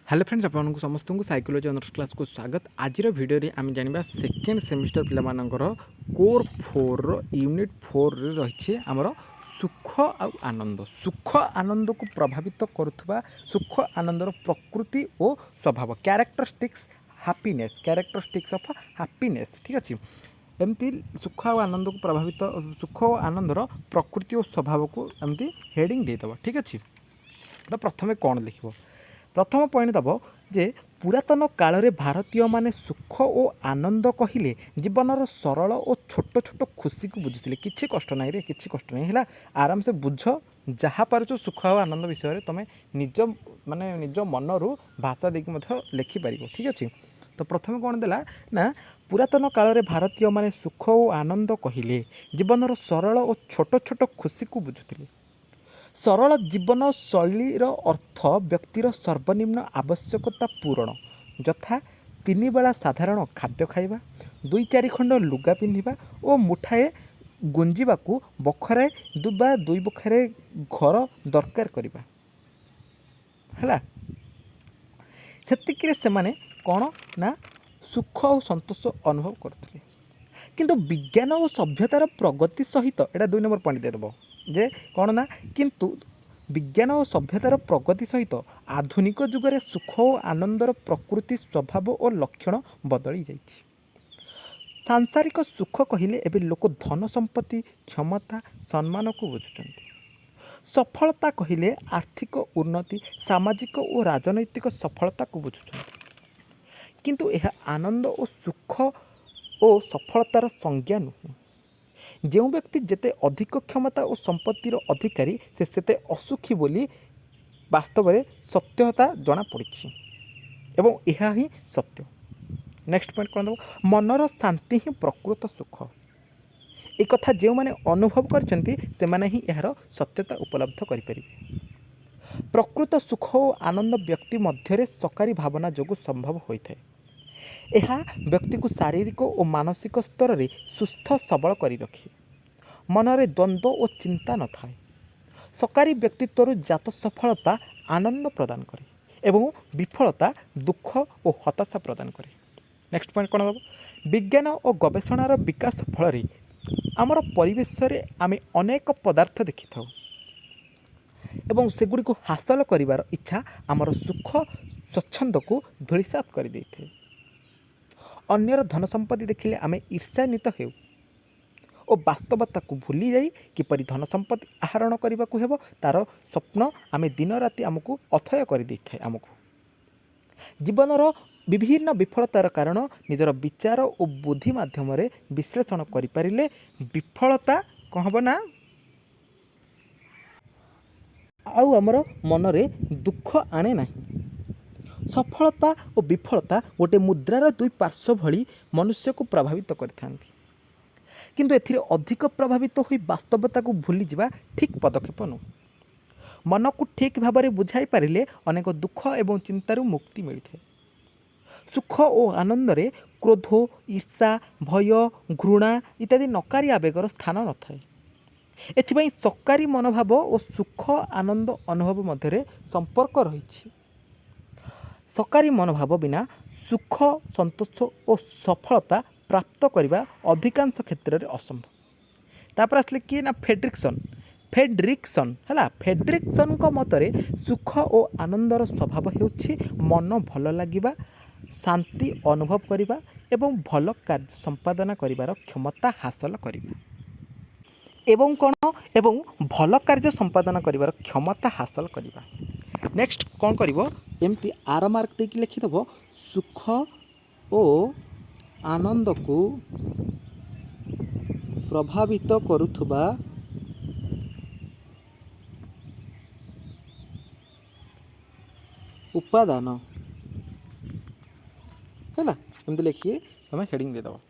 Hello friends आपको समस्त को साइकोलॉजी ऑनर्स क्लास को स्वागत। आज वीडियो रे आम जाना सेकेंड सेमिस्टर पिलामानंकर कोर 4 यूनिट 4 रही आमर सुख सुख आनंद को प्रभावित करुवा सुख आनंदर प्रकृति और स्वभाव कैरेक्टरिस्टिक्स कैरेक्टरिस्टिक्स ऑफ हैप्पीनेस। ठीक अच्छे एमती सुख और आनंद को प्रभावित सुख और आनंदर प्रकृति और स्वभाव को एमती हेडिंग देदेव। ठीक अच्छे तो प्रथम कौन लिख प्रथम पॉइंट दब जे पुरातन काल रे भारतीय माने सुख और आनंद कहले जीवनर सरल और छोट छोट खुशी को बुझुते किसी कष्ट ना रे किसी कष्ट नहीं है आराम से बुझ जहाँ पार्छ सुख और आनंद विषय तुम निज माने निज मनरू भाषा देकी लिखिपार। ठीक अच्छे तो प्रथम कौन देला ना पुरातन काल रे भारतीय माने सुख और आनंद कहले जीवनर सरल और छोट छोट खुशी को बुझुते सरल जीवन शैलीर अर्थ व्यक्तिर सर्वनिम्न आवश्यकता पूरण यथा तीन बेला साधारण खाद्य खाइबा दुई चारि खंड लुगा पिंधिबा और मुठाए गुंजिबाकू बखराए दुई बखरे घर दरकार करिबा हला सेतिकिरे सेमाने कौन ना सुख और संतोष अनुभव करते किंतु विज्ञान और सभ्यतार प्रगति सहित एटा 2 नंबर पॉइंट देदेव जे कौन ना किंतु विज्ञान और सभ्यतार प्रगति सहित आधुनिक जुगरे सुख और आनंदर प्रकृति स्वभाव और लक्षण बदली जाइछि। सांसारिक सुख कहले एबे लोक धन संपत्ति क्षमता सम्मान को बुझुचंती सफलता कहले आर्थिक उन्नति सामाजिक और राजनैतिक सफलता को बुझुचंती किंतु यह आनंद और सुख और सफलतार संज्ञा नुहे जो व्यक्ति जेते अधिक क्षमता और संपत्तिर अधिकारी से सेते असुखी बोली वास्तव में सत्यता जना पड़ी एवं यह ही सत्य। नेक्स्ट पॉइंट कौन देव मनर शांति ही प्रकृत सुख एक कथा जो मैंने अनुभव करते ही यार सत्यता उपलब्ध करें। प्रकृत सुख और आनंद व्यक्ति मध्य सकारी भावना जो संभव होता है यह व्यक्ति को शारीरिक और मानसिक स्तर में सुस्थ सबल करी रखे मनरे द्वंद्व और चिंता न थाए सकारी व्यक्तित्व जात सफलता आनंद प्रदान करे एवं विफलता दुख और हताशा प्रदान करे। नेक्स्ट पॉइंट कौन हम विज्ञान और गवेषणार विकास फल आमर परिवेश आम अनेक पदार्थ देखि था एवं सेगुड़ी को हासिल करिवार इच्छा आमर सुख स्वच्छंद को धूलिसात कर देते अन्यर धन संपत्ति देखिले आम ईर्ष्यान्वित हेउ और वास्तवता को भूली जाई किपरि धन संपत्ति आहरण करने को हेबो तार स्वप्न आम दिन राति आमको अथय कर देइथाय आमको जीवनर विभिन्न विफलतार कारण निजर विचार और बुद्धि माध्यम विश्लेषण करिपारिले विफलता कौन हम ना आउ आमर मनरे दुख आने ना सफलता और विफलता गोटे मुद्रार दुई पार्श्व भली मनुष्य को प्रभावित करथांती किंतु एथिरे अधिक प्रभावित होई वास्तवता को भूली जिबा ठीक पदक्षेप नु मन को ठीक भाव में बुझाई पारिले अनेक दुख एवं चिंतारू मुक्ति मिलता है। सुख और आनंद रे क्रोध ईर्षा भय घृणा इत्यादि नकारी आवेगर स्थान न थाए एथिबाई सकारी मनोभाव और सुख आनंद अनुभव मध्य संपर्क रही सकारी मनोभाव बिना सुख संतोष और सफलता प्राप्त करने अधिकांश क्षेत्र में असंभव। तापर आसले किए ना फेड्रिक्सन है फेड्रिक्सन मतरे सुख और आनंदर स्वभाव होछि मन भल लगिबा शांति अनुभव करिबा एवं भल कार्य संपादन करिबार क्षमता हासिल करिबा एवं कौन एवं भल कार्य संपादन करिबार क्षमता हासिल करिबा। नेक्स्ट कौन करिवो एमती आर मार्क देकी लिखिदेव सुख और आनंद को प्रभावित करुथुबा उपादान है ना एमती लिखिए तुम हेडिंग देदेव।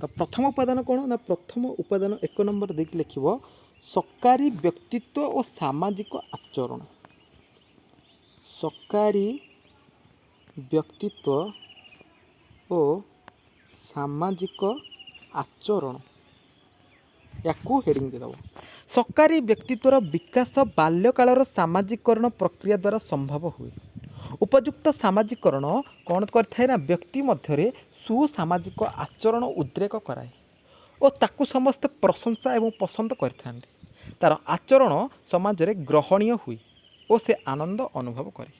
तो प्रथम उपादान कौन ना प्रथम उपादान 1 नंबर देकी लिख सकारी व्यक्तित्व और सामाजिक आचरण सकारी व्यक्तित्व और सामाजिक आचरण या हेडिंग देदेव। सकारी व्यक्तित्वर विकास बाल्यकालर सामाजिकरण प्रक्रिया द्वारा संभव हुए ଉପଯୁକ୍ତ ସାମାଜିକରଣ କ'ଣ କରିଥାଏ ନା ବ୍ୟକ୍ତି ମଧ୍ୟରେ ସୁସାମାଜିକ ଆଚରଣ ଉଦ୍ରେକ କରାଏ ଓ ତାକୁ ସମସ୍ତେ ପ୍ରଶଂସା ଏବଂ ପସନ୍ଦ କରିଥାନ୍ତି। ତା'ର ଆଚରଣ ସମାଜରେ ଗ୍ରହଣୀୟ ହୁଏ ଓ ସେ ଆନନ୍ଦ ଅନୁଭବ କରେ।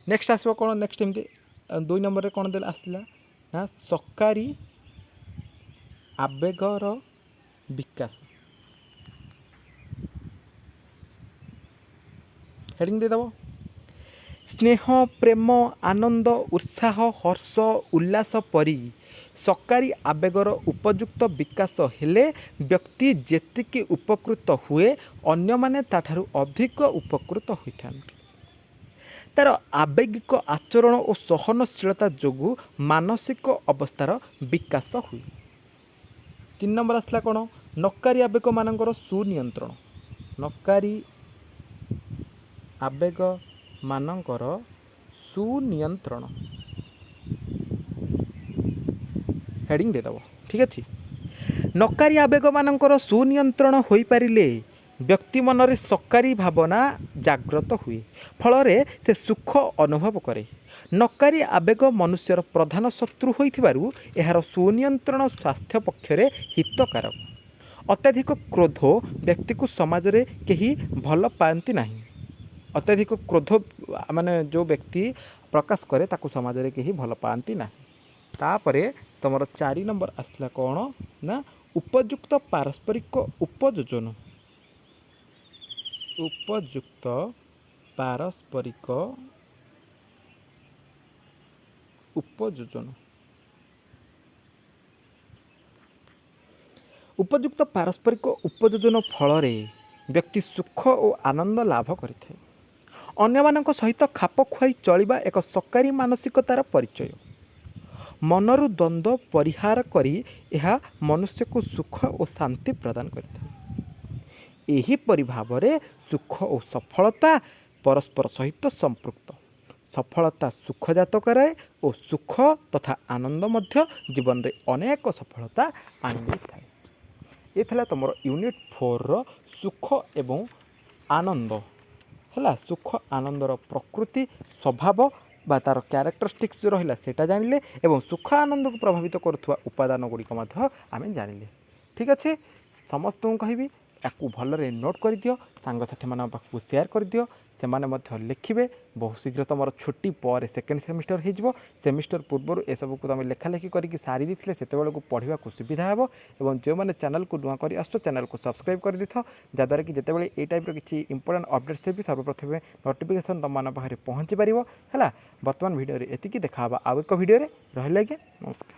ନେକ୍ସଟ ଆସିବ କ'ଣ? ନେକ୍ସଟ ଏମିତି 2 ନମ୍ବରରେ କ'ଣ ଦେଲା ଆସିଲା ନା ସକାରୀ ଆବେଗର ବିକାଶ। ହେଡ଼ିଂ ଦେଇଦେବ ସ୍ନେହ, ପ୍ରେମ, ଆନନ୍ଦ, ଉତ୍ସାହ, ହର୍ଷ, ଉଲ୍ଲାସ ପରି ସକାରୀ ଆବେଗର ଉପଯୁକ୍ତ ବିକାଶ ହେଲେ ବ୍ୟକ୍ତି ଯେତିକି ଉପକୃତ ହୁଏ ଅନ୍ୟମାନେ ତାଠାରୁ ଅଧିକ ଉପକୃତ ହୋଇଥାନ୍ତି। ତା'ର ଆବେଗିକ ଆଚରଣ ଓ ସହନଶୀଳତା ଯୋଗୁଁ ମାନସିକ ଅବସ୍ଥାର ବିକାଶ ହୁଏ। 3 ନମ୍ବର ଆସିଲା କ'ଣ? ନକାରୀ ଆବେଗମାନଙ୍କର ସୁନିୟନ୍ତ୍ରଣ। ନକାରୀ ଆବେଗମାନଙ୍କର ସୁନିୟନ୍ତ୍ରଣ। ହେଡ଼ିଂ ଦେଇଦେବ। ଠିକ୍ ଅଛି। ନକାରୀ ଆବେଗମାନଙ୍କର ସୁନିୟନ୍ତ୍ରଣ ହୋଇପାରିଲେ ବ୍ୟକ୍ତି ମନରେ ସକାରୀ ଭାବନା ଜାଗ୍ରତ ହୁଏ, ଫଳରେ ସେ ସୁଖ ଅନୁଭବ କରେ। ନକାରୀ ଆବେଗ ମନୁଷ୍ୟର ପ୍ରଧାନ ଶତ୍ରୁ ହୋଇଥିବାରୁ ଏହାର ସୁନିୟନ୍ତ୍ରଣ ସ୍ୱାସ୍ଥ୍ୟ ପକ୍ଷରେ ହିତକାରକ। ଅତ୍ୟଧିକ କ୍ରୋଧ ବ୍ୟକ୍ତିକୁ ସମାଜରେ କେହି ଭଲ ପାଆନ୍ତି ନାହିଁ। ଅତ୍ୟଧିକ କ୍ରୋଧ ମାନେ ଯେଉଁ ବ୍ୟକ୍ତି ପ୍ରକାଶ କରେ ତାକୁ ସମାଜରେ କେହି ଭଲ ପାଆନ୍ତି ନାହିଁ। ତାପରେ ତୁମର 4 ନମ୍ବର ଆସିଲା କ'ଣ ନା ଉପଯୁକ୍ତ ପାରସ୍ପରିକ ଉପଯୋଜନ। ଉପଯୁକ୍ତ ପାରସ୍ପରିକ ଉପଯୋଜନ। ଉପଯୁକ୍ତ ପାରସ୍ପରିକ ଉପଯୋଜନ ଫଳରେ ବ୍ୟକ୍ତି ସୁଖ ଓ ଆନନ୍ଦ ଲାଭ କରିଥାଏ। ଅନ୍ୟମାନଙ୍କ ସହିତ ଖାପ ଖୁଆଇ ଚଳିବା ଏକ ସକାରୀ ମାନସିକତାର ପରିଚୟ। ମନରୁ ଦ୍ୱନ୍ଦ୍ୱ ପରିହାର କରି ଏହା ମନୁଷ୍ୟକୁ ସୁଖ ଓ ଶାନ୍ତି ପ୍ରଦାନ କରିଥାଏ। ଏହିପରି ଭାବରେ ସୁଖ ଓ ସଫଳତା ପରସ୍ପର ସହିତ ସମ୍ପୃକ୍ତ। ସଫଳତା ସୁଖଜାତ କରାଏ ଓ ସୁଖ ତଥା ଆନନ୍ଦ ମଧ୍ୟ ଜୀବନରେ ଅନେକ ସଫଳତା ଆଣିଦେଇଥାଏ। ଏ ଥିଲା ତୁମର ୟୁନିଟ୍ 4ର ସୁଖ ଏବଂ ଆନନ୍ଦ। ହେଲା, ସୁଖ ଆନନ୍ଦର ପ୍ରକୃତି, ସ୍ୱଭାବ ବା ତା'ର କ୍ୟାରେକ୍ଟରିଷ୍ଟିକ୍ସ ରହିଲା ସେଇଟା ଜାଣିଲେ ଏବଂ ସୁଖ ଆନନ୍ଦକୁ ପ୍ରଭାବିତ କରୁଥିବା ଉପାଦାନ ଗୁଡ଼ିକ ମଧ୍ୟ ଆମେ ଜାଣିଲେ। ଠିକ୍ ଅଛି। ସମସ୍ତଙ୍କୁ କହିବି ୟାକୁ ଭଲରେ ନୋଟ୍ କରିଦିଅ, ସାଙ୍ଗସାଥିମାନଙ୍କ ପାଖକୁ ସେୟାର କରିଦିଅ, ସେମାନେ ମଧ୍ୟ ଲେଖିବେ। ବହୁ ଶୀଘ୍ର ତୁମର ଛୁଟି ପରେ ସେକେଣ୍ଡ ସେମିଷ୍ଟର ହୋଇଯିବ। ସେମିଷ୍ଟର ପୂର୍ବରୁ ଏସବୁକୁ ତୁମେ ଲେଖାଲେଖି କରିକି ସାରି ଦେଇଥିଲେ ସେତେବେଳକୁ ପଢ଼ିବାକୁ ସୁବିଧା ହେବ। ଏବଂ ଯେଉଁମାନେ ଚ୍ୟାନେଲକୁ ନୂଆ କରି ଆସୁଛ ଚ୍ୟାନେଲକୁ ସବସ୍କ୍ରାଇବ୍ କରିଦେଇଥାଅ, ଯାହାଦ୍ୱାରା କି ଯେତେବେଳେ ଏଇ ଟାଇପ୍ର କିଛି ଇମ୍ପୋର୍ଟାଣ୍ଟ ଅପଡ଼େଟ୍ସ ଦେବି ସର୍ବପ୍ରଥମେ ନୋଟିଫିକେସନ୍ ତୁମମାନଙ୍କ ପାଖରେ ପହଞ୍ଚିପାରିବ। ହେଲା, ବର୍ତ୍ତମାନ ଭିଡ଼ିଓରେ ଏତିକି, ଦେଖା ହେବା ଆଉ ଏକ ଭିଡ଼ିଓରେ। ରହିଲେ ଆଜ୍ଞା, ନମସ୍କାର।